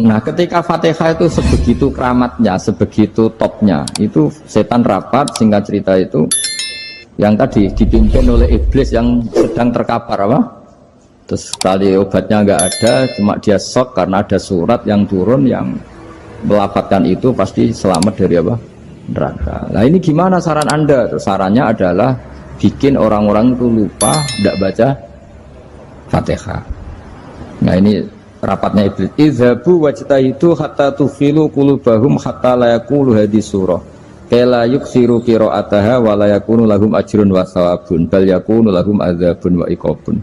Nah, ketika Fatihah itu sebegitu keramatnya, sebegitu topnya, itu setan rapat, singkat cerita itu yang tadi dipimpin oleh iblis yang sedang terkapar apa? Terus sekali obatnya nggak ada, cuma dia shock karena ada surat yang turun yang melafatkan itu pasti selamat dari apa? Neraka. Nah ini gimana saran Anda? Sarannya adalah bikin orang-orang itu lupa, tidak baca Fatihah. Nah ini rapatnya iblis. Idzabu wajtahidu hatta tufilu qulubahum hatta la yaqulu hadhihi surah. Kala yuksiru qira'ataha wa la yakunu lahum ajrun wa thawabun bal yakunu lahum adzabun wa iqabun.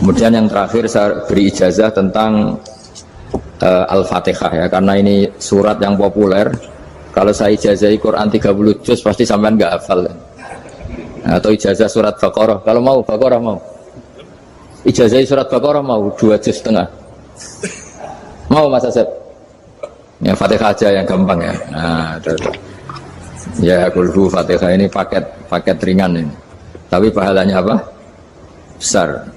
Kemudian yang terakhir saya beri ijazah tentang Al-Fatihah ya, karena ini surat yang populer. Kalau saya ijazahi Quran 30 juz pasti sampean nggak hafal. Atau ijazah surat Baqarah, kalau mau Baqarah mau. Ijazahi surat Baqarah mau 2 juz setengah. Mau Mas Asep? Ya Fatihah aja yang gampang ya. Nah, ya kulhu Fatihah ini paket ringan ini. Tapi pahalanya apa? Besar.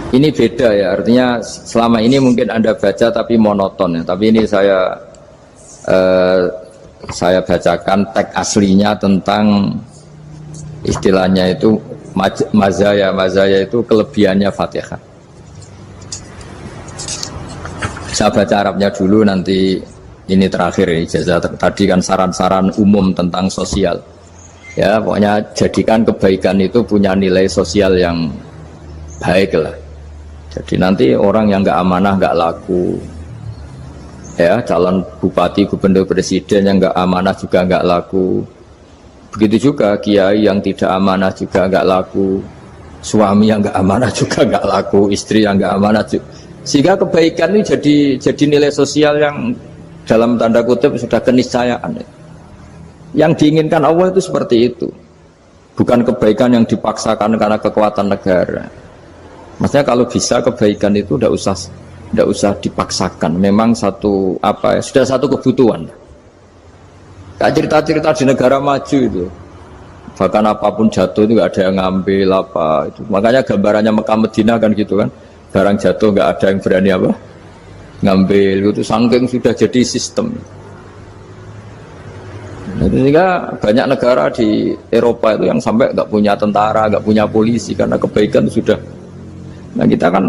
Ini beda ya, artinya selama ini mungkin Anda baca tapi monoton ya. Tapi ini saya bacakan teks aslinya tentang istilahnya itu mazaya itu kelebihannya Fatihah. Saya baca Arabnya dulu, nanti ini terakhir ya, ijazah tadi kan saran-saran umum tentang sosial. Ya pokoknya jadikan kebaikan itu punya nilai sosial yang baik lah. Jadi nanti orang yang nggak amanah nggak laku, ya calon bupati, gubernur, presiden yang nggak amanah juga nggak laku. Begitu juga kiai yang tidak amanah juga nggak laku, suami yang nggak amanah juga nggak laku, istri yang nggak amanah juga. Sehingga kebaikan ini jadi nilai sosial yang dalam tanda kutip sudah keniscayaan. Yang diinginkan Allah itu seperti itu, bukan kebaikan yang dipaksakan karena kekuatan negara. Maksudnya kalau bisa kebaikan itu tidak usah dipaksakan. Memang satu apa ya, sudah satu kebutuhan. Kayak cerita-cerita di negara maju itu, bahkan apapun jatuh itu nggak ada yang ngambil apa itu. Makanya gambarannya Mekah Medina kan gitu kan, barang jatuh nggak ada yang berani apa ngambil itu, saking sudah jadi sistem. Nah, sehingga banyak negara di Eropa itu yang sampai nggak punya tentara, nggak punya polisi karena kebaikan sudah. Nah kita kan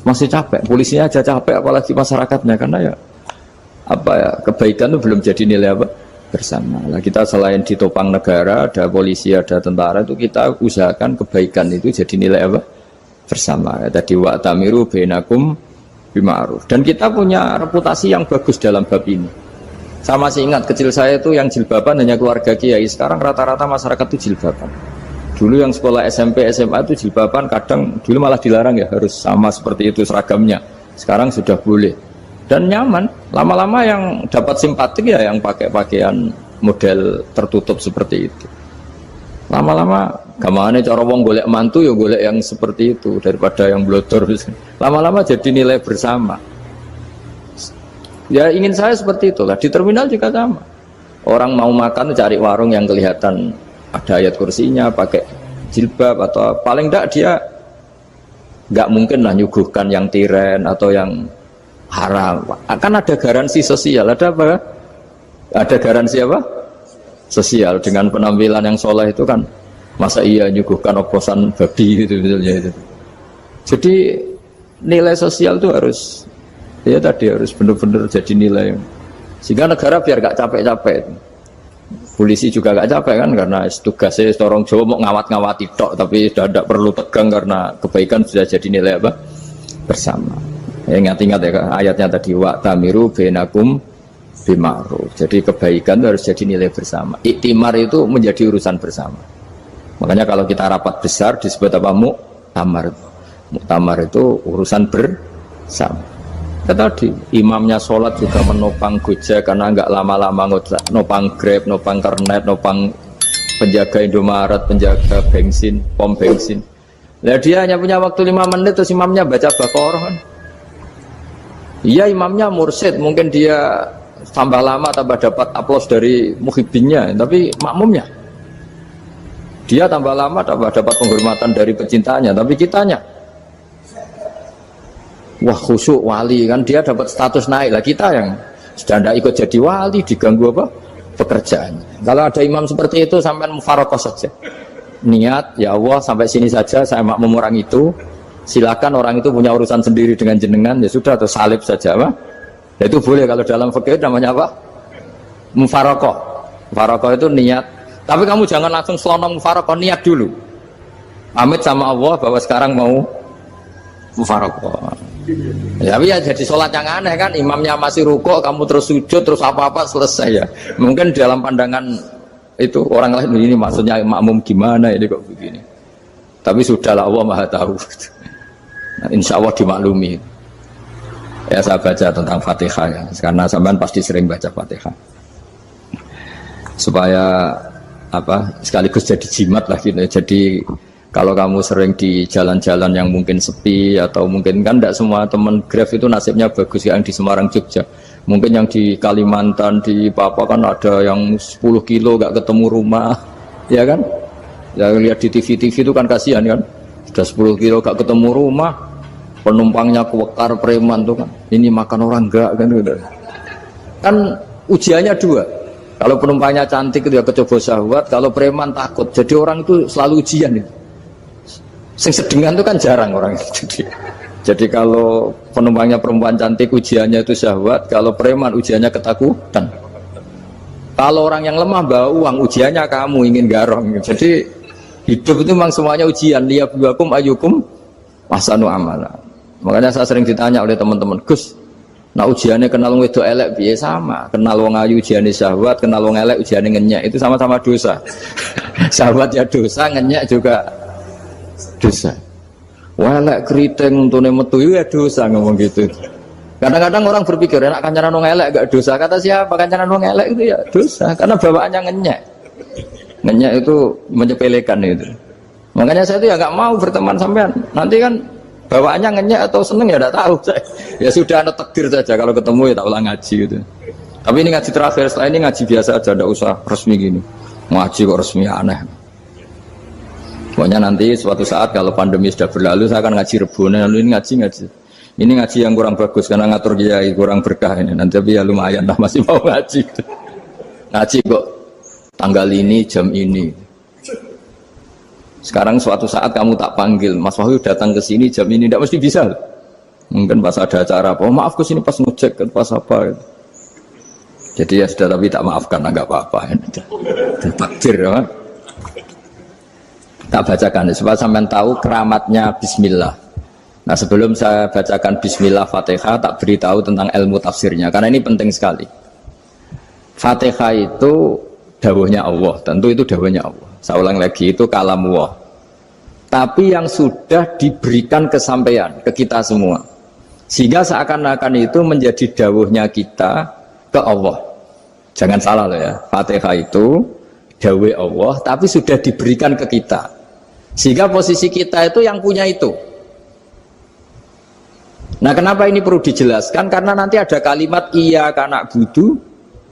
masih capek, polisinya aja capek, apalagi masyarakatnya, karena ya apa ya, kebaikan itu belum jadi nilai apa bersama. Nah kita selain ditopang negara, ada polisi, ada tentara, itu kita usahakan kebaikan itu jadi nilai apa bersama. Ya, tadi wa'tamiru bainakum bima'ruf. Dan kita punya reputasi yang bagus dalam bab ini. Saya masih ingat kecil saya itu yang jilbaban hanya keluarga kiai. Sekarang rata-rata masyarakat itu jilbaban. Dulu yang sekolah SMP, SMA itu jilbaban kadang dulu malah dilarang ya, harus sama seperti itu seragamnya. Sekarang sudah boleh dan nyaman. Lama-lama yang dapat simpatik ya yang pakai pakaian model tertutup seperti itu. Lama-lama gamane cara wong golek mantu ya golek yang seperti itu daripada yang blodor. Lama-lama jadi nilai bersama. Ya ingin saya seperti itulah. Di terminal juga sama. Orang mau makan cari warung yang kelihatan ada ayat kursinya, pakai jilbab, atau paling tidak dia nggak mungkin lah nyuguhkan yang tiren atau yang haram. Akan ada garansi sosial, ada apa? Ada garansi apa? Sosial dengan penampilan yang soleh itu kan, masa iya nyuguhkan oposan babi gitu misalnya itu. Jadi nilai sosial itu harus, ya tadi harus benar-benar jadi nilai. Sehingga negara biar gak capek-capek. Polisi juga gak capek kan, karena tugasnya orang Jawa mau ngawat-ngawati tok, tapi sudah tidak perlu tegang karena kebaikan sudah jadi nilai apa bersama. Ya, ingat-ingat ya ayatnya tadi, wa'tamiru bainakum bima'ruf. Jadi kebaikan itu harus jadi nilai bersama. Iktimar itu menjadi urusan bersama. Makanya kalau kita rapat besar disebut apa? Muktamar. Muktamar itu urusan bersama. Tadi imamnya sholat juga menopang Gojek karena nggak lama-lama nopang Grab, nopang Kernet, nopang penjaga Indomaret, penjaga bensin, pom bensin. Nah dia hanya punya waktu 5 menit terus imamnya baca Baqarah kan. Iya imamnya mursyid, mungkin dia tambah lama tambah dapat aplaus dari muhibbinnya, tapi makmumnya Dia tambah lama tambah dapat penghormatan dari pecintanya, tapi kitanya wah khusyuk wali kan, dia dapat status naik lah. Kita yang sudah tidak ikut jadi wali diganggu apa pekerjaannya. Kalau ada imam seperti itu sampai mufarokoh saja, niat ya Allah sampai sini saja, saya makmum orang itu, silakan orang itu punya urusan sendiri dengan jenengan, ya sudah, atau salib saja apa. Ya, itu boleh kalau dalam fikih namanya apa, mufarokoh. Mufarokoh itu niat, tapi kamu jangan langsung selonong mufarokoh, niat dulu pamit sama Allah bahwa sekarang mau mufarokoh. Ya, tapi ya jadi sholat yang aneh kan, imamnya masih rukuk, kamu terus sujud, terus apa-apa selesai ya. Mungkin dalam pandangan itu orang lain ini maksudnya makmum gimana ini kok begini. Tapi sudahlah, Allah Maha tahu. Nah, insya Allah dimaklumi. Ya saya baca tentang Fatihah ya, karena sampean pasti sering baca Fatihah. Supaya apa sekaligus jadi jimat lah gitu. Jadi kalau kamu sering di jalan-jalan yang mungkin sepi, atau mungkin kan tidak semua teman Grab itu nasibnya bagus, yang di Semarang Jogja, mungkin yang di Kalimantan di Papua kan ada yang 10 kilo gak ketemu rumah, ya kan, ya lihat di TV itu kan kasihan kan, sudah 10 kilo gak ketemu rumah, penumpangnya kewekar preman tuh kan, ini makan orang enggak kan, kan ujiannya dua. Kalau penumpangnya cantik itu ya kecoba syahwat, kalau preman takut. Jadi orang itu selalu ujian itu. Sing sedengan itu kan jarang orang itu. Jadi kalau penumpangnya perempuan cantik ujiannya itu syahwat, kalau preman ujiannya ketakutan. Kalau orang yang lemah bawa uang ujiannya kamu ingin garong. Jadi hidup itu memang semuanya ujian. Liyabluwakum ayyukum ahsanu amala. Makanya saya sering ditanya oleh teman-teman, Gus, nah ujiannya kenal wong wedok elek piye? Sama. Kenal wong ayu ujiannya syahwat, kenal wong elek ujiannya ngenyek. Itu sama-sama dosa. Syahwat ya dosa, ngenyek juga dosa. Walek keriting untune metu ya dosa, ngomong gitu. Kadang-kadang orang berpikir enak kancanan wong elek gak dosa. Kata siapa? Kancanan wong elek itu ya dosa, karena bawaannya ngenyek. Ngenyek itu menyepelekan itu. Makanya saya itu ya gak mau berteman sampean. Nanti kan bawaannya ngenyek atau seneng ya tidak tahu. Ya sudah, ada takdir saja, kalau ketemu ya tak ulang ngaji gitu. Tapi ini ngaji terakhir, setelah ini ngaji biasa aja, tidak usah resmi gini. Ngaji kok resmi aneh. Pokoknya nanti suatu saat kalau pandemi sudah berlalu, saya akan ngaji Rebonan. Lalu ini ngaji. Ini ngaji yang kurang bagus karena ngatur kiai kurang berkah ini. Nanti tapi ya lumayan lah, masih mau ngaji. Ngaji kok tanggal ini, jam ini. Sekarang suatu saat kamu tak panggil, Mas Wahyu datang ke sini jam ini, tidak mesti bisa. Mungkin pas ada acara apa, oh, maaf ke sini pas ngecek, pas apa. Gitu. Jadi ya sudah, tapi tak maafkan, enggak apa-apa. Takdir ya. Tak bacakan supaya sampean tahu keramatnya bismillah. Nah, sebelum saya bacakan bismillah Fatihah, tak beritahu tentang ilmu tafsirnya karena ini penting sekali. Fatihah itu dawuhnya Allah, tentu itu dawuhnya Allah. Saya ulang lagi, itu kalam Allah. Tapi yang sudah diberikan kesampaian ke kita semua. Sehingga seakan-akan itu menjadi dawuhnya kita ke Allah. Jangan salah loh ya. Fatihah itu dawuh Allah tapi sudah diberikan ke kita. Sehingga posisi kita itu yang punya itu. Nah, kenapa ini perlu dijelaskan? Karena nanti ada kalimat iyyaka na'budu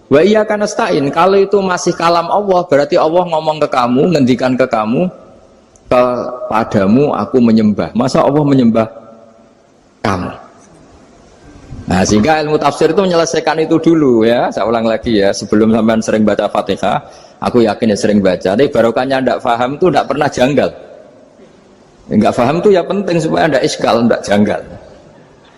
wa iyyaka nasta'in. Kalau itu masih kalam Allah, berarti Allah ngomong ke kamu, ngendikan ke kamu, kepadamu aku menyembah. Masa Allah menyembah kamu? Nah, sehingga ilmu tafsir itu menyelesaikan itu dulu ya. Saya ulang lagi ya, sebelum sampean sering baca Fatihah, aku yakin ya sering baca. Tapi barokahnya tidak paham itu tidak pernah janggal. Enggak paham itu ya penting supaya tidak iskal, tidak janggal.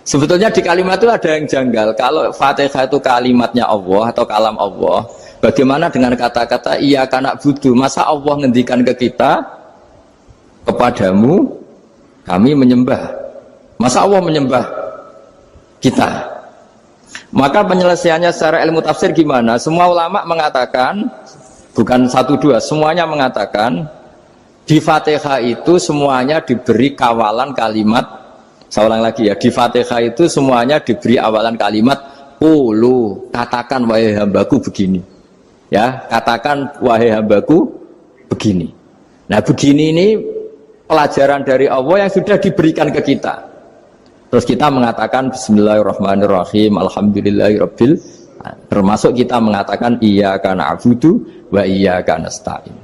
Sebetulnya di kalimat itu ada yang janggal. Kalau Fatihah itu kalimatnya Allah atau kalam Allah, bagaimana dengan kata-kata iyyaka na'budu? Masa Allah ngendikan ke kita, kepadamu kami menyembah? Masa Allah menyembah kita? Maka penyelesaiannya secara ilmu tafsir gimana? Semua ulama mengatakan, bukan satu dua, semuanya mengatakan di Fatihah itu semuanya diberi kawalan kalimat. Saya ulang lagi ya, di Fatihah itu semuanya diberi awalan kalimat qulu, katakan wahai hambaku begini. Ya, katakan wahai hambaku begini. Nah, begini ini pelajaran dari Allah yang sudah diberikan ke kita. Terus kita mengatakan bismillahirrahmanirrahim, alhamdulillahirabbil, termasuk kita mengatakan iyyaka na'budu wa iyyaka nasta'in.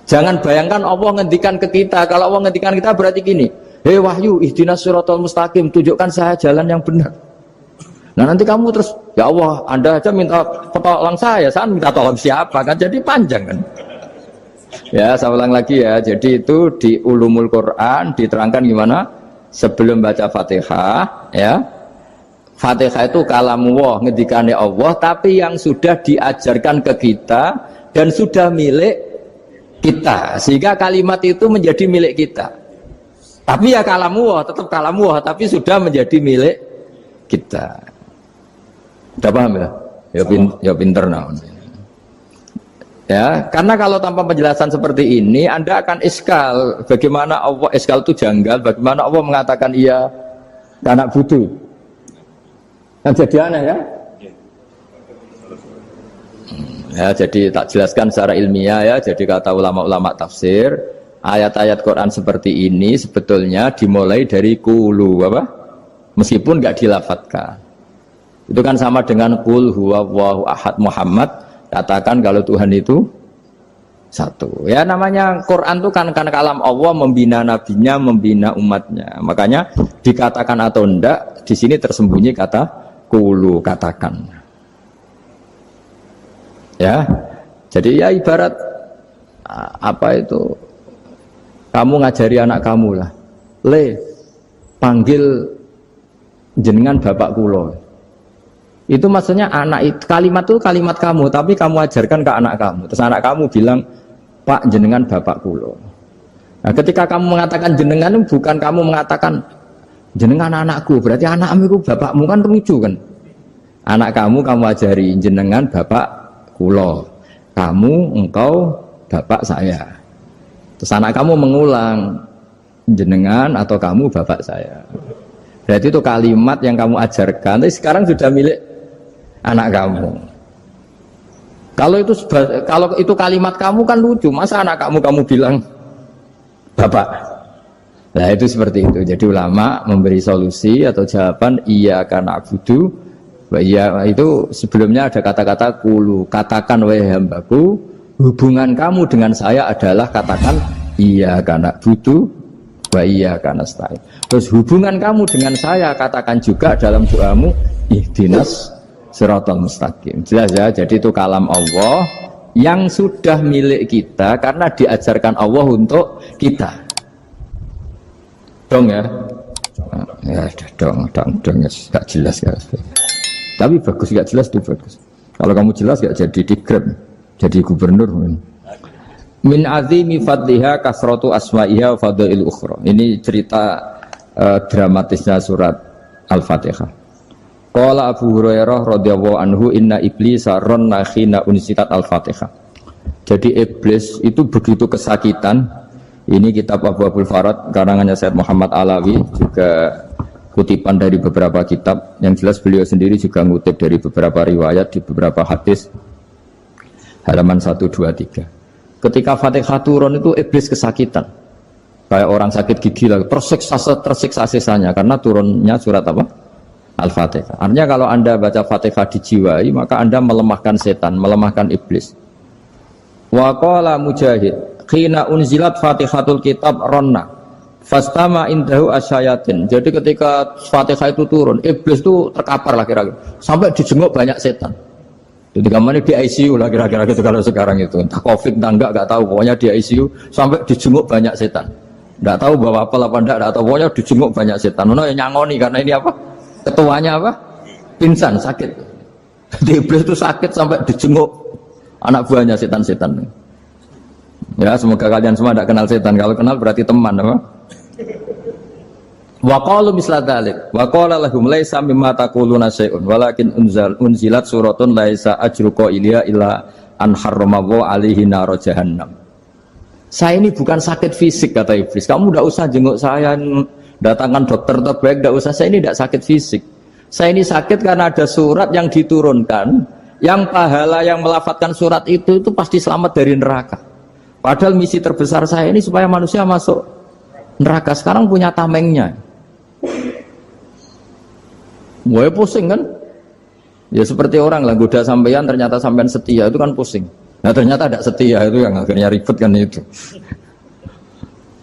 Jangan bayangkan Allah ngendikan ke kita. Kalau Allah ngendikan kita berarti gini, hei wahyu, ihdinas siratal mustaqim, tunjukkan saya jalan yang benar. Nah nanti kamu terus, ya Allah, Anda aja minta tolong saya minta tolong siapa kan? Jadi panjang kan? Ya, saya ulang lagi ya. Jadi itu di Ulumul Quran diterangkan gimana? Sebelum baca Fatihah, ya. Fatihah itu kalamullah, ngendikane Allah, tapi yang sudah diajarkan ke kita dan sudah milik kita, sehingga kalimat itu menjadi milik kita. Tapi ya kalamullah, tetap kalamullah, tapi sudah menjadi milik kita. Udah paham ya? Ya pinter nah. Ya, karena kalau tanpa penjelasan seperti ini, Anda akan iskal. Bagaimana Allah, iskal itu janggal, bagaimana Allah mengatakan iya anak butuh. Kan jadi aneh ya? Ya, jadi tak jelaskan secara ilmiah ya. Jadi kata ulama-ulama tafsir, ayat-ayat Quran seperti ini sebetulnya dimulai dari qulu apa? Meskipun nggak dilafatkan. Itu kan sama dengan qul huwallahu ahad Muhammad, katakan kalau Tuhan itu satu. Ya namanya Quran itu kan kalam Allah, membina nabinya, membina umatnya. Makanya dikatakan atau enggak, di sini tersembunyi kata qulu, katakan. Ya, jadi ya ibarat apa itu, kamu ngajari anak kamu lah, panggil jenengan bapak kulo. Itu maksudnya anak itu, kalimat itu kalimat kamu, tapi kamu ajarkan ke anak kamu. Terus anak kamu bilang, Pak jenengan bapak kulo. Nah ketika kamu mengatakan jenengan, bukan kamu mengatakan jenengan anakku, berarti anakmu itu bapakmu, kan lucu kan? Anak kamu ajari jenengan bapak kulo, kamu engkau bapak saya. Terus anak kamu mengulang jenengan atau kamu bapak saya. Berarti itu kalimat yang kamu ajarkan, tapi sekarang sudah milik anak kamu. Kalau itu kalimat kamu kan lucu, masa anak kamu bilang bapak. Nah itu seperti itu. Jadi ulama memberi solusi atau jawaban iya karena na'budu. Ya itu sebelumnya ada kata-kata qulu, katakan wahai hambaku, hubungan kamu dengan saya adalah katakan iya karena na'budu wa iya karena nasta'in. Terus hubungan kamu dengan saya katakan juga dalam doamu ihdinas siratal mustaqim. Jelas ya, jadi itu kalam Allah yang sudah milik kita karena diajarkan Allah untuk kita. Dong ya? Ya dong, gak jelas ya. Tapi bagus, gak jelas itu bagus. Kalau kamu jelas gak jadi dikrem, jadi gubernur. Min azimi fadliha kasratu asma'iha wa fadail ukhra. Ini cerita dramatisnya surat Al-Fatihah. Qala Abu Hurairah radhiyallahu anhu inna iblisa ranna khina unsitat Al-Fatihah. Jadi iblis itu begitu kesakitan. Ini kitab Abu Abul Farad karangannya Sayyid Muhammad Alawi, juga kutipan dari beberapa kitab. Yang jelas beliau sendiri juga ngutip dari beberapa riwayat di beberapa hadis, halaman 123. Ketika Fatihah turun itu iblis kesakitan, kayak orang sakit gigi lah, tersiksa sisanya karena turunnya surat apa? Al-Fatihah. Artinya kalau Anda baca Fatihah dijiwai, maka Anda melemahkan setan, melemahkan iblis. Wa qala Mujahid khina unzilat Fatihatul kitab ronna fastama indahu asyayatin. Jadi ketika Fatihah itu turun, iblis itu terkapar lah kira-kira, sampai dijenguk banyak setan. Jadi kemana di ICU lah kira-kira gitu kalau sekarang itu, entah COVID entah enggak tahu, pokoknya di ICU sampai dijenguk banyak setan. Enggak tahu bawa apa enggak tahu, pokoknya dijenguk banyak setan. Ono yang nyangoni karena ini apa? Ketuanya apa? Pingsan, sakit. Jadi iblis itu sakit sampai dijenguk anak buahnya setan-setan. Ya semoga kalian semua tidak kenal setan. Kalau kenal berarti teman, apa? Wa qalu misla dzalik wa qala lahum laisa mimma taquluna syai'un walakin unzilat suratun laisa ajru qailiha illa an harramahu alaihi nar jahannam. Saya ini bukan sakit fisik, kata iblis. Kamu tidak usah jenguk saya, datangkan dokter terbaik, tidak usah. Saya ini tidak sakit fisik. Saya ini sakit karena ada surat yang diturunkan, yang pahala yang melafadzkan surat itu pasti selamat dari neraka. Padahal misi terbesar saya ini supaya manusia masuk neraka. Sekarang punya tamengnya. Wah pusing kan? Ya seperti orang lah, goda sampean ternyata sampean setia, itu kan pusing. Nah ternyata tidak setia, itu yang akhirnya ribet kan itu.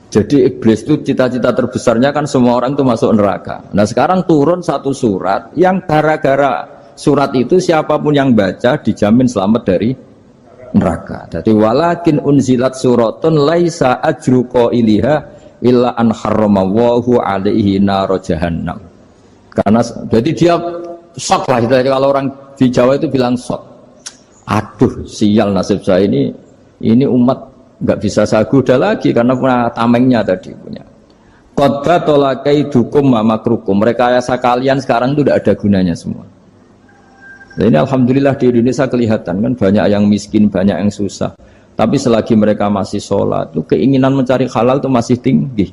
Jadi iblis itu cita-cita terbesarnya kan semua orang itu masuk neraka. Nah sekarang turun satu surat yang gara-gara surat itu siapapun yang baca dijamin selamat dari neraka. Jadi walakin unzilat suratun laisa ajru qailiha illa an harramallahu alaihi nar jahannam. Karena jadi dia shock lah, kalau orang di Jawa itu bilang shock. Aduh sial nasib saya ini umat nggak bisa saya goda lagi karena punya tamengnya tadi punya. Qadba tolakai dukum mamakrukum. Rekayasa kalian sekarang itu tidak ada gunanya semua. Nah, ini alhamdulillah di Indonesia kelihatan kan banyak yang miskin, banyak yang susah. Tapi selagi mereka masih sholat, itu keinginan mencari halal itu masih tinggi.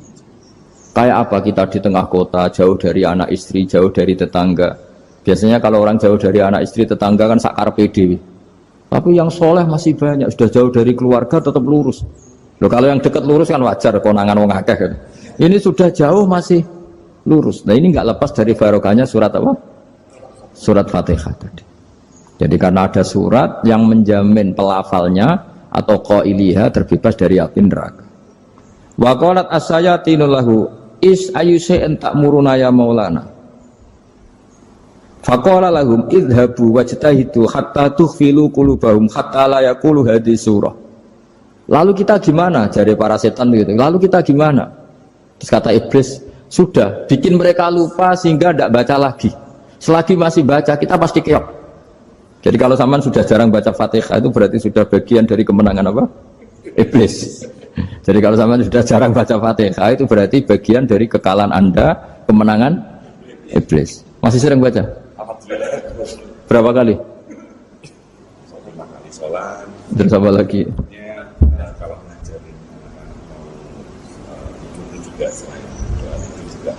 Kayak apa kita di tengah kota, jauh dari anak istri, jauh dari tetangga. Biasanya kalau orang jauh dari anak istri, tetangga kan sakar PDW. Tapi yang soleh masih banyak, sudah jauh dari keluarga tetap lurus. Loh, kalau yang dekat lurus kan wajar, konangan wong akeh kan. Ini sudah jauh masih lurus. Nah ini nggak lepas dari barokahnya surat apa? Surat Fatihah tadi. Jadi karena ada surat yang menjamin pelafalnya atau qailiha terbebas dari api neraka. Wa qalat as-sayatinu lahu is ayyusai'in ta'muruna ya maulana. Faqala lahum idhabu wajtahidu hatta tukhfilu qulubahum hatta la yaqulu hadhihi surah. Lalu kita gimana? Jari para setan begitu. Lalu kita gimana? Terus kata iblis, sudah bikin mereka lupa sehingga tidak baca lagi. Selagi masih baca kita pasti keok. Jadi kalau sampean sudah jarang baca Fatihah itu berarti sudah bagian dari kemenangan apa? Iblis. Jadi kalau sampean sudah jarang baca Fatihah itu berarti bagian dari kekalahan Anda, kemenangan iblis. Masih sering baca? Berapa kali? 5 kali sholat. Dan sama lagi. Ya, kalau ngajarin itu juga selain itu juga.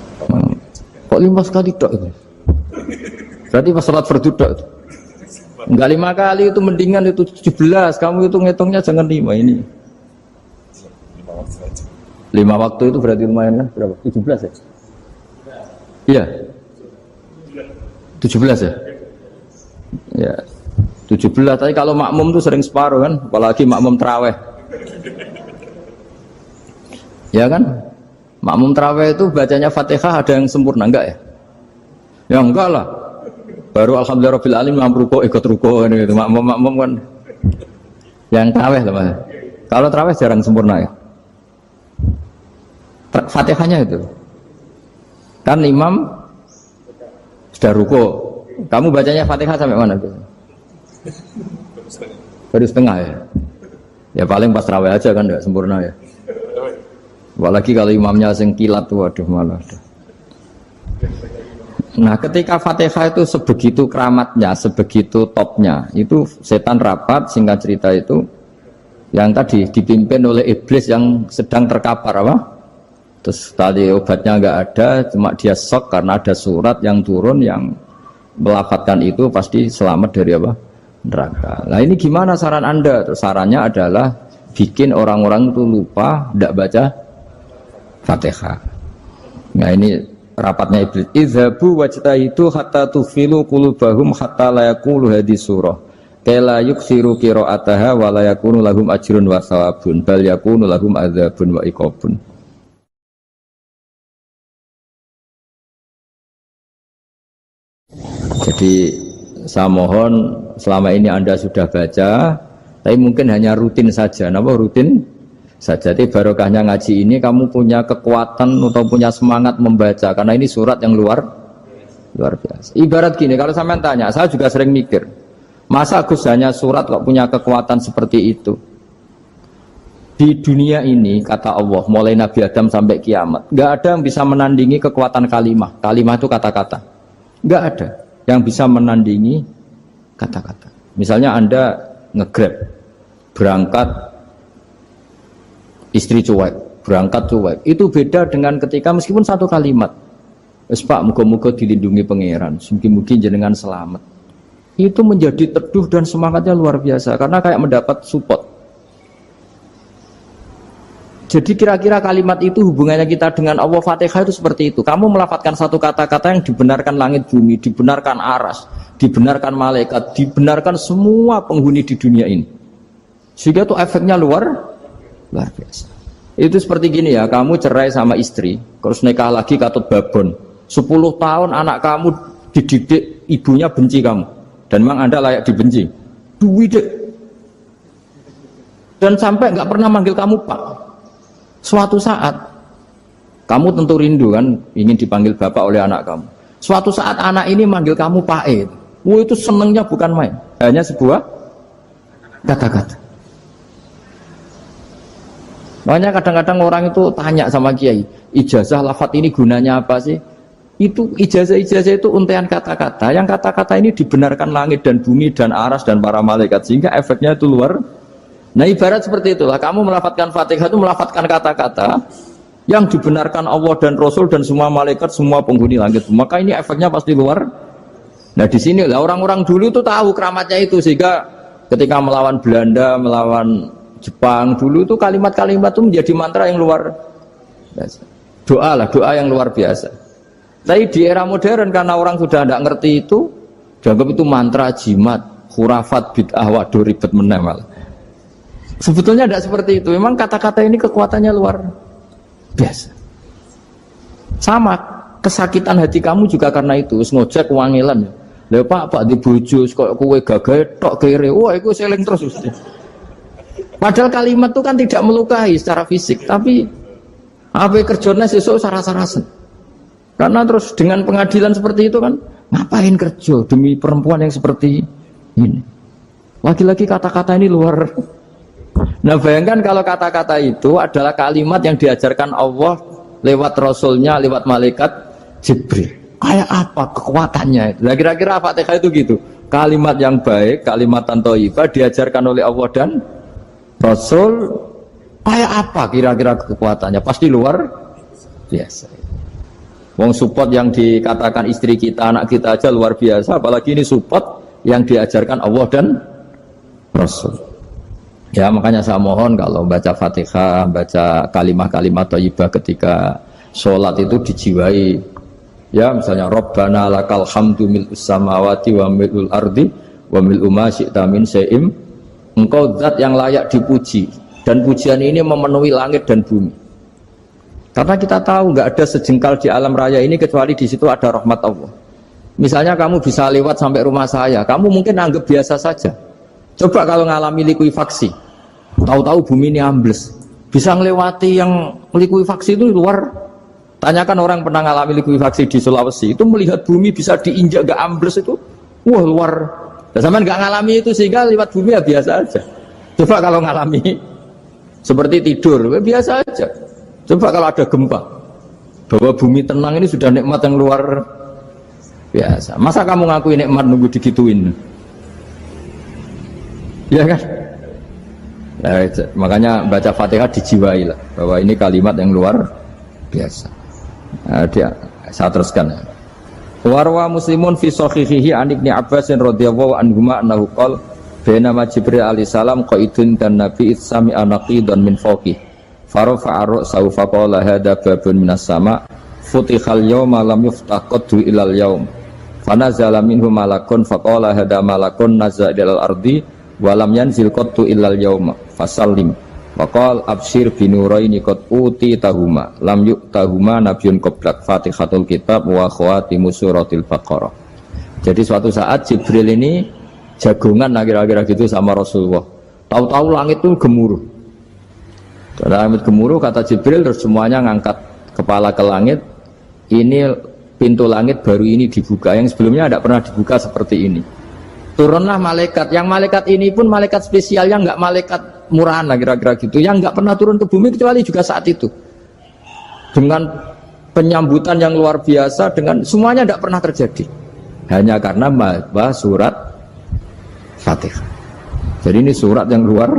Kok 5 kali dok itu? Berarti pas sholat fardu dok itu? Enggak 5 kali itu mendingan itu 17. Kamu itu ngitungnya jangan 5 ini. 5 waktu saja. 5 waktu itu berarti lumayan kan? Berapa? 17 ya? Iya. 17 ya? Ya 17, tapi kalau makmum tuh sering separuh kan, apalagi makmum terawih. Ya kan? Makmum terawih itu bacanya Fatihah ada yang sempurna enggak ya? Ya enggak lah. Baru alhamdulillah rabbil alamin mampu ruko ikut ruko gitu. Makmum kan yang terawih lah Mas. Kalau terawih jarang sempurna ya. Fatihahnya itu. Kan imam sudah ruko, kamu bacanya Fatihah sampai mana tuh? Baru setengah ya. Ya paling pas terawih aja kan enggak sempurna ya. Apalagi kalau imamnya sing kilat tuh, waduh malah. Nah ketika Fatihah itu sebegitu keramatnya, sebegitu topnya, itu setan rapat, singkat cerita itu yang tadi dipimpin oleh iblis yang sedang terkapar apa? Terus tadi obatnya nggak ada, cuma dia shock karena ada surat yang turun yang melafatkan itu pasti selamat dari apa? Neraka. Nah ini gimana saran Anda? Terus sarannya adalah bikin orang-orang itu lupa, tidak baca Fatihah. Nah ini rapatnya iblis. Idhabu wajtahidu hatta tufilu qulubahum hatta la yaqulu hadhihi surah. Kala yuksiru qira'ataha wa la yakunu lahum ajrun wa thawabun bal yakunu lahum adzabun wa iqabun. Jadi saya mohon selama ini Anda sudah baca, tapi mungkin hanya rutin saja. Kenapa rutin saja? Jadi barokahnya ngaji ini kamu punya kekuatan atau punya semangat membaca karena ini surat yang luar biasa. Ibarat gini, kalau sampean tanya, saya juga sering mikir, masa Gus hanya surat kok punya kekuatan seperti itu? Di dunia ini kata Allah, mulai Nabi Adam sampai kiamat, nggak ada yang bisa menandingi kekuatan kalimah. Kalimah itu kata-kata, nggak ada yang bisa menandingi kata-kata. Misalnya Anda nge-grab, berangkat istri cuek, berangkat cuek. Itu beda dengan ketika meskipun satu kalimat, wes Pak, muga-muga dilindungi pangeran, mungkin jenengan selamat. Itu menjadi teduh dan semangatnya luar biasa karena kayak mendapat support. Jadi kira-kira kalimat itu hubungannya kita dengan Allah, Fatihah itu seperti itu. Kamu melafatkan satu kata-kata yang dibenarkan langit bumi, dibenarkan aras, dibenarkan malaikat, dibenarkan semua penghuni di dunia ini. Sehingga tuh efeknya luar biasa. Itu seperti gini ya, kamu cerai sama istri, terus nikah lagi katut babon. 10 tahun anak kamu dididik ibunya benci kamu, dan memang Anda layak dibenci. Duwidek. Dan sampai nggak pernah manggil kamu Pak. Suatu saat kamu tentu rindu kan, ingin dipanggil bapak oleh anak kamu. Suatu saat anak ini manggil kamu Pak E. Itu senengnya bukan main, hanya sebuah kata-kata. Makanya kadang-kadang orang itu tanya sama kiai, ijazah lafadz ini gunanya apa sih? Itu ijazah-ijazah itu untaian kata-kata. Yang kata-kata ini dibenarkan langit dan bumi dan aras dan para malaikat, sehingga efeknya itu luar. Nah ibarat seperti itulah, kamu melafadzkan Fatihah itu melafadzkan kata-kata yang dibenarkan Allah dan Rasul dan semua malaikat, semua penghuni langit. Maka ini efeknya pasti luar. Nah di sini lah orang-orang dulu itu tahu keramatnya itu, sehingga ketika melawan Belanda, melawan Jepang dulu itu kalimat-kalimat itu menjadi mantra yang luar biasa. Doa yang luar biasa. Tapi di era modern karena orang sudah tidak ngerti itu, dianggap itu mantra, jimat, khurafat, bid'ah, waduh ribet menemal. Sebetulnya tidak seperti itu. Memang kata-kata ini kekuatannya luar biasa. Sama kesakitan hati kamu juga karena itu. Ngojek wangilan. Lha Pak di bojo kok kowe gagahe tok kere. Wah, iku seling terus Gusti. Padahal kalimat itu kan tidak melukai secara fisik, tapi apa kerjanya sesuk sarasa-rasen. Karena terus dengan pengadilan seperti itu kan, ngapain kerja demi perempuan yang seperti ini? Lagi-lagi kata-kata ini luar. Nah bayangkan kalau kata-kata itu adalah kalimat yang diajarkan Allah lewat Rasulnya, lewat malaikat Jibril. Kayak apa kekuatannya? Nah kira-kira Fatihah itu gitu. Kalimat yang baik, kalimat thayyibah diajarkan oleh Allah dan Rasul, kayak apa kira-kira kekuatannya? Pasti luar biasa. Wong support yang dikatakan istri kita, anak kita aja luar biasa, apalagi ini support yang diajarkan Allah dan Rasul. Ya makanya saya mohon kalau baca Fatihah, baca kalimat-kalimat thayyibah ketika sholat itu dijiwai. Ya misalnya Rabbana lakal hamdu mil'us samawati wa mil'ul ardi wa mil'u ma syi'ta min syai'im. Engkau zat yang layak dipuji, dan pujian ini memenuhi langit dan bumi. Karena kita tahu nggak ada sejengkal di alam raya ini kecuali di situ ada rahmat Allah. Misalnya kamu bisa lewat sampai rumah saya, kamu mungkin anggap biasa saja. Coba kalau ngalami likuifaksi, tahu-tahu bumi ini ambles, bisa ngelewati yang likuifaksi itu luar. Tanyakan orang pernah ngalami likuifaksi di Sulawesi, itu melihat bumi bisa diinjak gak ambles itu, wah luar. Nah, sama nggak ngalami itu sehingga lewat bumi ya biasa aja. Coba kalau ngalami seperti tidur, ya biasa aja. Coba kalau ada gempa, bahwa bumi tenang ini sudah nikmat yang luar biasa. Masa kamu ngakui nikmat nunggu digituin? Ya kan? Nah, makanya baca Fatihah dijiwai lah, bahwa ini kalimat yang luar biasa. Nah, saya teruskan ya. Warwa Muslimun fi sahihihi an Ibnu Abbas radhiyallahu anhuma annahu qala bainama Jibril alaihi salam qaidun dan Nabi sami anaqidan min fawqi farafa'a ra'sahu faqala hadza babun minas sama futihal yawma lam yuftah qaddu ilal yaum fanazala minhu malakun faqala hadza malakun nazala ilal ardi wa lam yanzil qaddu ilal yaum fasallim waqal absyir binuraini qad uti tahuma lam yu'tahuma nabiyyun qablak Fatihatul kitab wa khawatimus suratil Baqarah. Jadi suatu saat Jibril ini jagongan kira-kira gitu sama Rasulullah. Tahu-tahu langit itu gemuruh. Karena langit gemuruh kata Jibril terus semuanya ngangkat kepala ke langit. Ini pintu langit baru ini dibuka, yang sebelumnya tidak pernah dibuka seperti ini. Turunlah malaikat, yang malaikat ini pun malaikat spesial, yang nggak malaikat murahan lah kira-kira gitu, yang nggak pernah turun ke bumi kecuali juga saat itu dengan penyambutan yang luar biasa, dengan semuanya tidak pernah terjadi hanya karena bahas surat Fatihah. Jadi ini surat yang luar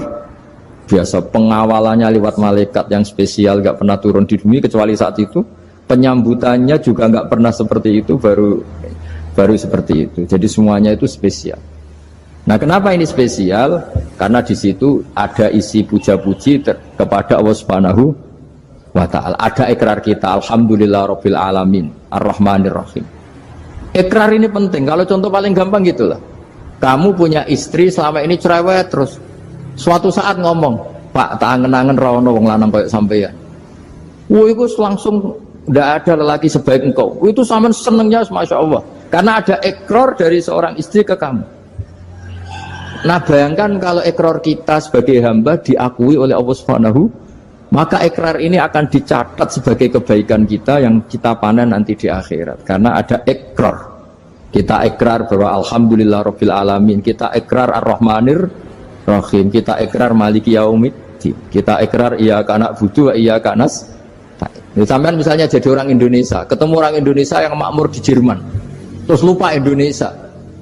biasa, pengawalannya lewat malaikat yang spesial, nggak pernah turun di bumi kecuali saat itu, penyambutannya juga nggak pernah seperti itu, baru seperti itu. Jadi semuanya itu spesial. Nah kenapa ini spesial? Karena di situ ada isi puja-puji kepada Allah Subhanahu wa Ta'ala. Ada ikrar kita, Alhamdulillah Rabbil Alamin, Ar-Rahmanir Rahim. Ikrar ini penting. Kalau contoh paling gampang gitulah. Kamu punya istri selama ini cerewet terus, Suatu saat ngomong, Pak, tak angen-angen ra ono wong lanang koyo sampeyan. Itu langsung tidak ada lelaki sebaik engkau. Itu sama senengnya, masya Allah. Karena ada ikrar dari seorang istri ke kamu. Nah bayangkan kalau ikrar kita sebagai hamba diakui oleh Allah Subhanahu, maka ikrar ini akan dicatat sebagai kebaikan kita yang kita panen nanti di akhirat. Karena ada ikrar. Kita ikrar bahwa Alhamdulillah Rabbil Alamin. Kita ikrar Ar-Rahmanir Rahim. Kita ikrar Maliki Yaumiddin. Kita ikrar Iyyaka na'budu wa iyyaka nasta'in. Sampean misalnya jadi orang Indonesia, ketemu orang Indonesia yang makmur di Jerman, terus lupa Indonesia.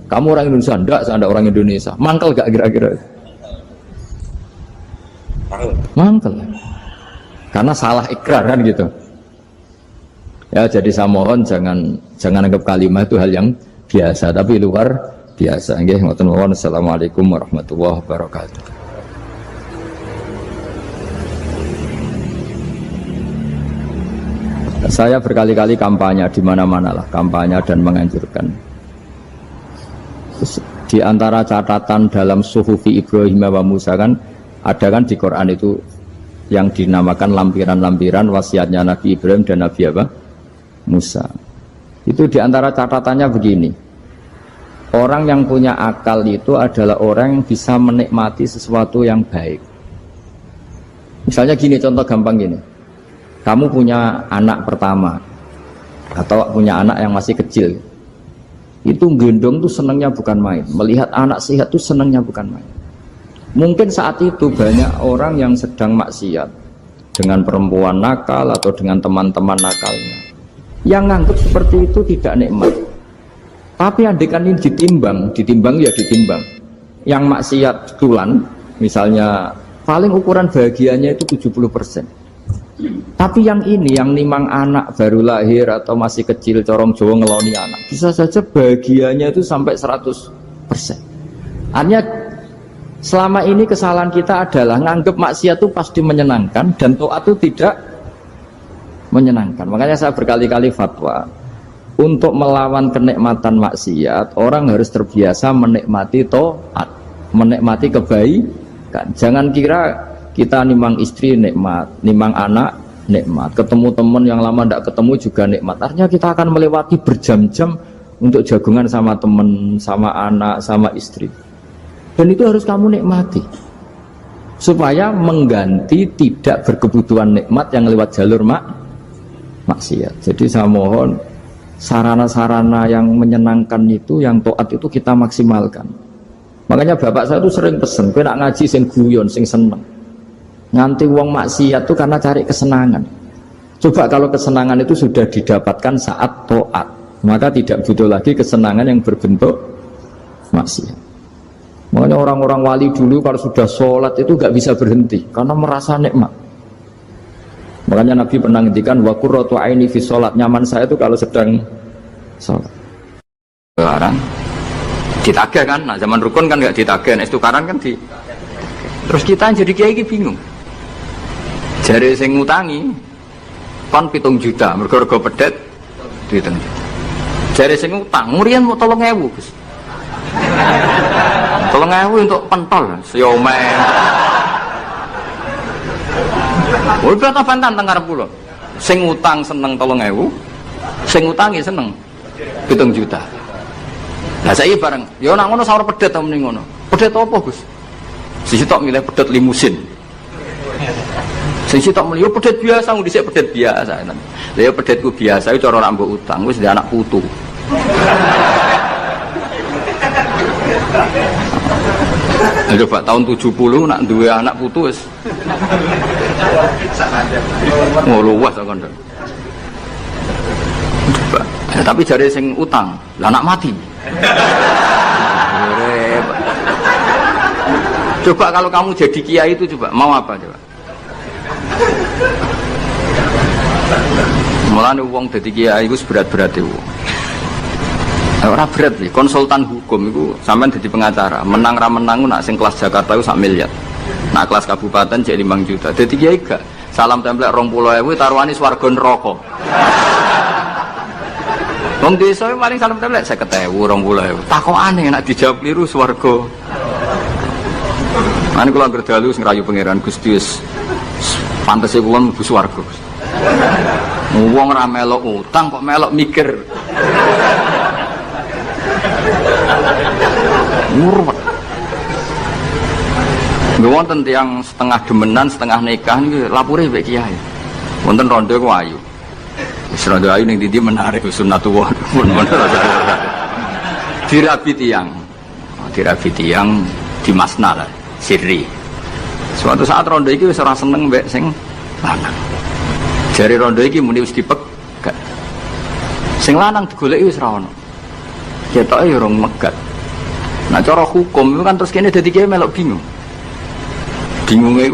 Kamu orang Indonesia? Enggak, saya ada orang Indonesia. Mangkel gak kira-kira? Mangkel. Karena salah ikrar kan gitu. Ya jadi saya mohon jangan anggap kalimat itu hal yang biasa, tapi luar biasa. Nggih, ngoten mawon. Assalamualaikum warahmatullahi wabarakatuh. Saya berkali-kali kampanye di mana-mana lah, kampanye dan menganjurkan. Di antara catatan dalam Suhufi Ibrahim wa Musa kan ada kan di Quran itu yang dinamakan lampiran-lampiran wasiatnya Nabi Ibrahim dan Nabi apa? Musa. Itu di antara catatannya begini. Orang yang punya akal itu adalah orang yang bisa menikmati sesuatu yang baik. Misalnya gini, contoh gampang gini. Kamu punya anak pertama atau punya anak yang masih kecil, itu gendong tuh senangnya bukan main. Melihat anak sehat tuh senangnya bukan main. Mungkin saat itu banyak orang yang sedang maksiat dengan perempuan nakal atau dengan teman-teman nakalnya, yang nganggap seperti itu tidak nikmat. Tapi andekan ini ditimbang ya ditimbang. Yang maksiat tulan, misalnya paling ukuran bahagianya itu 70%. Tapi yang ini, yang nimang anak baru lahir atau masih kecil, corong Jawa ngeloni anak, bisa saja bahagianya itu sampai 100%. Artinya selama ini kesalahan kita adalah nganggep maksiat itu pasti menyenangkan dan taat itu tidak menyenangkan. Makanya saya berkali-kali fatwa, untuk melawan kenikmatan maksiat, orang harus terbiasa menikmati taat, menikmati kebaikan. Jangan kira kita nimang istri nikmat, nimang anak nikmat, ketemu teman yang lama tidak ketemu juga nikmat. Artinya kita akan melewati berjam-jam untuk jagungan sama teman, sama anak, sama istri. Dan itu harus kamu nikmati supaya mengganti tidak berkebutuhan nikmat yang lewat jalur maksiat. Jadi saya mohon sarana-sarana yang menyenangkan itu, yang taat itu kita maksimalkan. Makanya bapak saya itu sering pesen, kowe nak ngaji sing guyon, sing seneng. Nganti wong maksiat itu karena cari kesenangan. Coba kalau kesenangan itu sudah didapatkan saat taat, maka tidak butuh lagi kesenangan yang berbentuk maksiat. Makanya orang-orang wali dulu kalau sudah sholat itu gak bisa berhenti karena merasa nikmat. Makanya Nabi pernah ngendikan wa qurratu aini fi sholat, nyaman saya itu kalau sedang sholat. Sekarang ditagih kan, nah zaman rukun kan gak ditagih, nah tukaran kan di. Terus kita jadi kiai bingung. Jare sing ngutangi kon 7 juta, mergo pedet dihitung. Jare sing utang, murian mau 3.000, Gus. 3.000 untuk pentol, siomen. Udah tak bantan teng karep kula. Sing utang seneng 3.000, sing utangi seneng 7 juta. Lah saiki bareng, ya nek ngono sawur pedet ta mending ngono. Pedet apa, Gus? Sisi tok milih pedet limusin. Sisi tok milih pedet biasa, ngu dhisik pedet biasa. Lah ya pedetku biasa iku cara ora mbok utang, wis ndek anak putu. Coba tahun 70 nak duwe anak putu wis. Oh luas kok ndek. Coba. Tapi jare sing utang, lah anak mati. Coba kalau kamu jadi kiai itu coba mau apa coba? Mulane wong dadi kiai iku berat-berat itu. Ora berat sih, konsultan hukum itu sampean dadi pengacara, menang ra menang nak sing kelas Jakarta itu 1 miliar. Nak kelas kabupaten cek 5 juta. Dadi kiai gak salam templek 20.000 taruhane swarga neraka. Wong desa paling salam templek 50.000 20.000. Takokane nek dijawab kliru swarga. Ane kula anggere dalu sing rayu pangeran Gusti wis pantese kula mlebu swarga. Wong ora melok utang kok melok mikir. Murwet. Wonten tiyang setengah demenan, setengah nikah niki lapure mbek kiai. Wonten rondo ku ayu. Wis rondo ayu ning ndi menarik sunnatullah. Dirabi tiyang. Dirabi tiyang di masna lah, sirri. Suatu saat rondo iki wis ora seneng mbek sing lanang. Jare rondo iki muni wis dipegat. Sing lanang digoleki wis ora ono. Ketoke ya rong megat. Nah cara hukum itu kan terus kene dadi kiai melok bingung. Bingungnya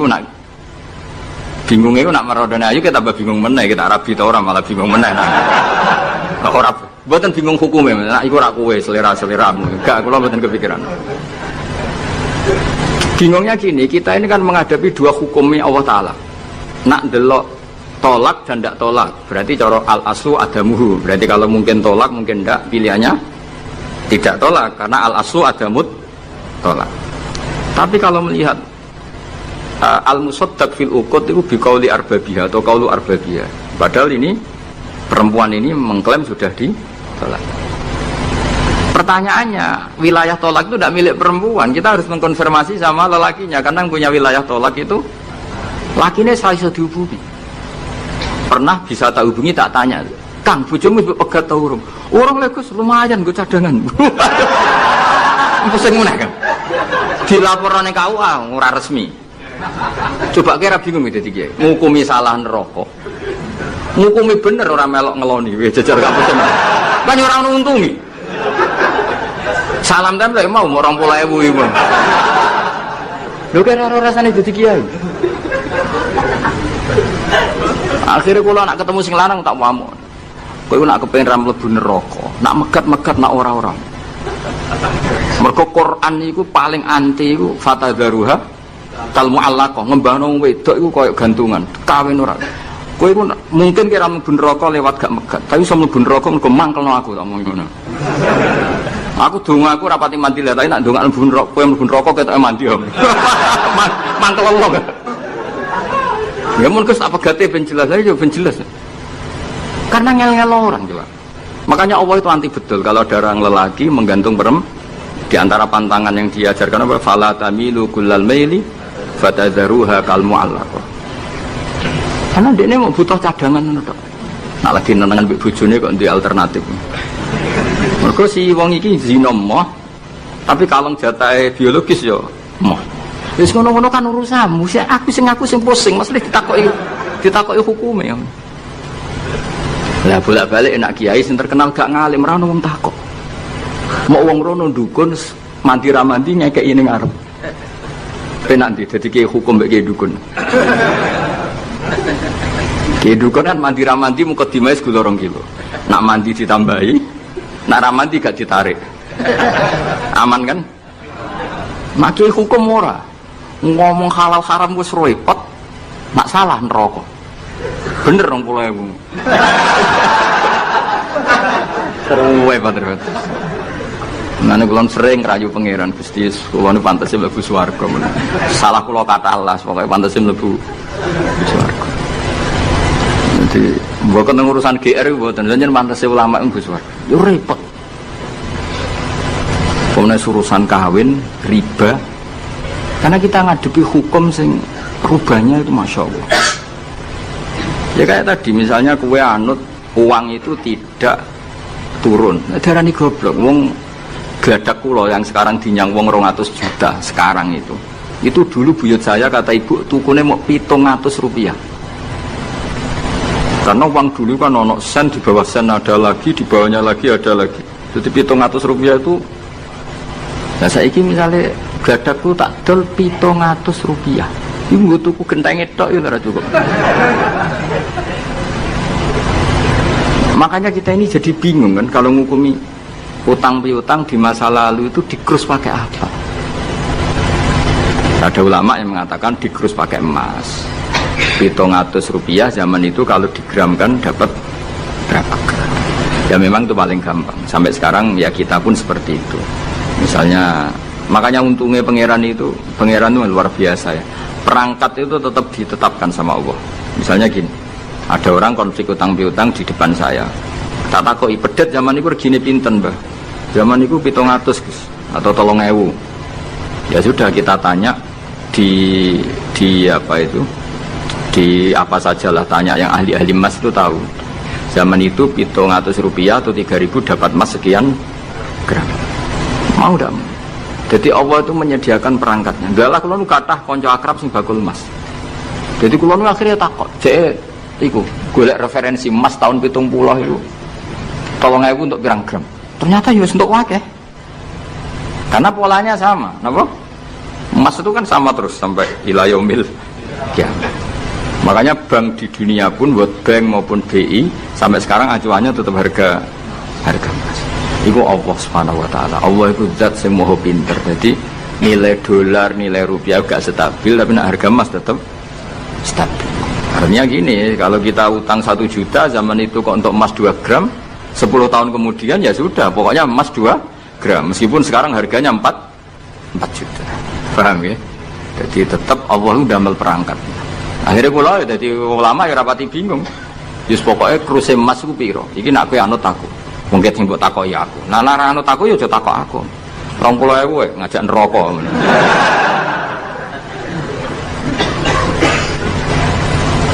itu nak merodone ayu kita tambah bingung meneh, kita rabi ta ora malah bingung meneh. Nah, ora mboten bingung hukume, nak iku ora kowe selera-seleramu. Enggak, kula mboten kepikiran. Bingungnya gini, kita ini kan menghadapi dua hukumnya Allah Ta'ala. Nak delok tolak dan ndak tolak, berarti cara al-aslu adamuhu. Berarti kalau mungkin tolak, mungkin ndak, pilihannya tidak tolak, karena al-aslu adamut tolak. Tapi kalau melihat al-musaddaq fil uqud itu biqauli arbabiha atau qaulu arbabiha. Padahal ini perempuan ini mengklaim sudah ditolak. Pertanyaannya, wilayah tolak itu tidak milik perempuan. Kita harus mengkonfirmasi sama lelakinya karena yang punya wilayah tolak itu lakinya saya bisa dihubungi. Pernah bisa tak hubungi tak tanya, "Kang, bojomu pegat ta urung?" "Urung lek Gus, lumayan gue cadangan." Pusing meneh kan. Dilaporane KUA ora resmi. Coba kira bingung itu tiga. Ngukumi salah neraka. Ngukumi bener orang melok ngeloni. Wih jajar gak pusing. Kan orang nuntungi. Salam tempel mau 20.000 ibu. Lho kira rasane dadi kiai. Akhirnya kalau nak ketemu sing lanang tak wamon. Kowe nak kepengin ra mlebu neraka, nak megat-megat nak ora-ora. Mergo Quran iku paling anti iku fatadzaruha kal mu'allaqah, ngembahno wedok iku koyo gantungan, kawin ora. Kowe iku mungkin kira mlebu neraka lewat gak megat, tapi iso mlebu neraka mergo mangkelno aku tak omong ngono. Aku dongaku rapati mandi lah, tapi nak ndongak mlebu neraka, kowe mlebu neraka ketoke mandi om. Mangkel Allah. Ya mun kes apa gate ben jelas aja ben jelas. Karena ngel-ngel orang juga. Makanya Allah itu anti betul kalau ada orang lelaki menggantung perempuan. Di antara pantangan yang diajarkan apa? Fala tamilu kullal maili fatadzaruha kal mu'allaqah. Karena dia ini mau butuh cadangan ngono. Nak lagi nenengan mbek bojone kok ndek alternatif. Mergo si wong iki zina moh, tapi kalong jatahe biologis ya moh. Wis ngono-ngono kan urusanmu. Aku sing pusing, mesti ditakoki hukume ya. Lah bolak-balik enak kiai sing terkenal gak ngalim ra ono wong takok. Mau wong rono dukun mandi ra mandi ngekeki ning ngarep. Penak ndi dadi kiai hukum mbek kiai dukun. Kiai dukun kan mandi ra mandi mukadimah segula 2 kilo. Nak mandi ditambahi, nak ra mandi gak ditarik. Aman kan? Mak kiai hukum ora. Ngomong halal haram wis repot. Nak salah neraka. Bener 20.000. Terus banget. Nane kula sering rayu pangeran Gusti, kula nu pantese mlebu swarga men. Salah kula kathah las, pokoke pantese mlebu swarga. Jadi mboten urusan GR mboten, jenengan pantese ulama mlebu swarga. Yo repot. Pemene urusan kawin, riba. Karena kita ngadepi hukum sing rubahnya itu Masya Allah. Ya kayak tadi misalnya kue anut uang itu tidak turun. Darani goblok. Wong gladak kula yang sekarang dinyang wong 200 juta sekarang itu. Itu dulu buyut saya kata ibu tukune mau 700 rupiah. Karena uang dulu kan ono sen, di bawah sen ada lagi, di bawahnya lagi ada lagi. Jadi 700 rupiah itu. Nah saiki misalnya gladakku tak dol 700 rupiah. Iku nggo tuku gentenge tok ya ora cukup. Makanya kita ini jadi bingung kan kalau ngukumi utang piutang di masa lalu itu dikrus pakai apa? Ada ulama yang mengatakan dikrus pakai emas. 700 rupiah zaman itu kalau digramkan dapat berapa gram? Ya memang itu paling gampang. Sampai sekarang ya kita pun seperti itu. Misalnya Makanya untungnya pangeran itu luar biasa ya. Perangkat itu tetap ditetapkan sama Allah. Misalnya gini, ada orang konflik utang piutang di depan saya. Tak takoi pedet zaman itu regine pinten, Mbah. Zaman itu 700 Gus atau 3.000. Ya sudah kita tanya di apa itu? Di apa sajalah tanya yang ahli-ahli emas itu tahu. Zaman itu 700 rupiah atau 3.000 dapat emas sekian gram. Mau tidak? Jadi Allah itu menyediakan perangkatnya. Galah kalau nu kathah kanca akrab sing bakul emas. Jadi kalau nu akhirnya takut. Cek, iku golek referensi emas tahun 70 itu. 3.000 untuk pirang gram. Ternyata ya untuk wakeh. Karena polanya sama, napa? Emas itu kan sama terus sampai ila yaumil kiamat. Makanya bank di dunia pun, World Bank maupun BI sampai sekarang acuannya tetap harga emas. Iku Allah Subhanahu wa taala. Allah itu zat sing maha pinter. Jadi nilai dolar, nilai rupiah gak stabil, tapi harga emas tetap stabil. Artinya gini, kalau kita utang 1 juta zaman itu kok untuk emas 2 gram, 10 tahun kemudian ya sudah, pokoknya emas 2 gram. Meskipun sekarang harganya 4 juta. Paham ya? Jadi tetap Allah itu damel perangkat. Akhirnya kula jadi ulama ya rapati bingung. Yus pokoknya kruse emas ku piro? Iki nak kowe anut aku. Mungkin sing mbok takoki aku. Nah lara anut aku ya aja takok aku. 20.000 ngajak neraka.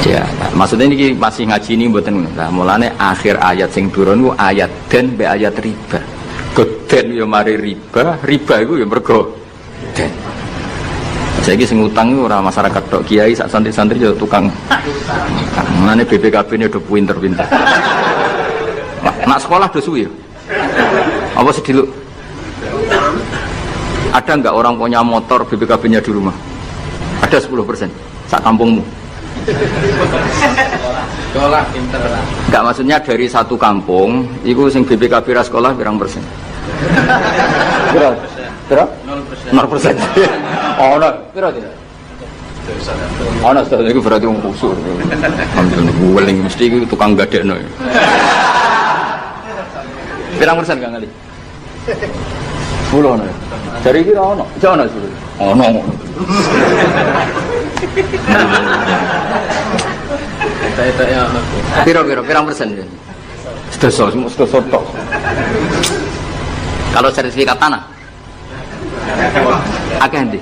Ya, maksudnya ini masih ngaji ini mboten. Nah, mulane akhir ayat sing turun ku ayat den be ayat riba. Goden yo mari riba, riba iku yo mergo den. Saiki sing utang iku ora masyarakat tok, kiai sak santri-santri yo tukang. Mulane BPKB ini udah pinter-pinter. Nak sekolah do suwi. Apa sedih lu? Ada enggak orang punya motor BPKB-nya di rumah? Ada 10% sak kampungmu. Sekolah pinter lah. Enggak, maksudnya dari satu kampung itu sing BPKB ra sekolah pirang persen? Piro? 0%. Oh, no. Piro tidak? Ana sedaya iku berarti wong kusur. Ambil guling mesti iku tukang gadekno. Pirang persen Kang Ali? 10 ana. Dari iki ora ono. Jono 10. Ono. Saya ono. Pirang persen ya? Sedoso tok. Kalau sertifikat tanah? Akeh ndi?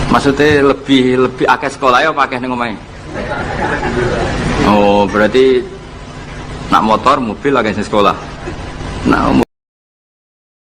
Maksudnya lebih akeh sekolah ya pakai ning omahe. Oh, berarti nak motor, mobil akeh sekolah. Nah,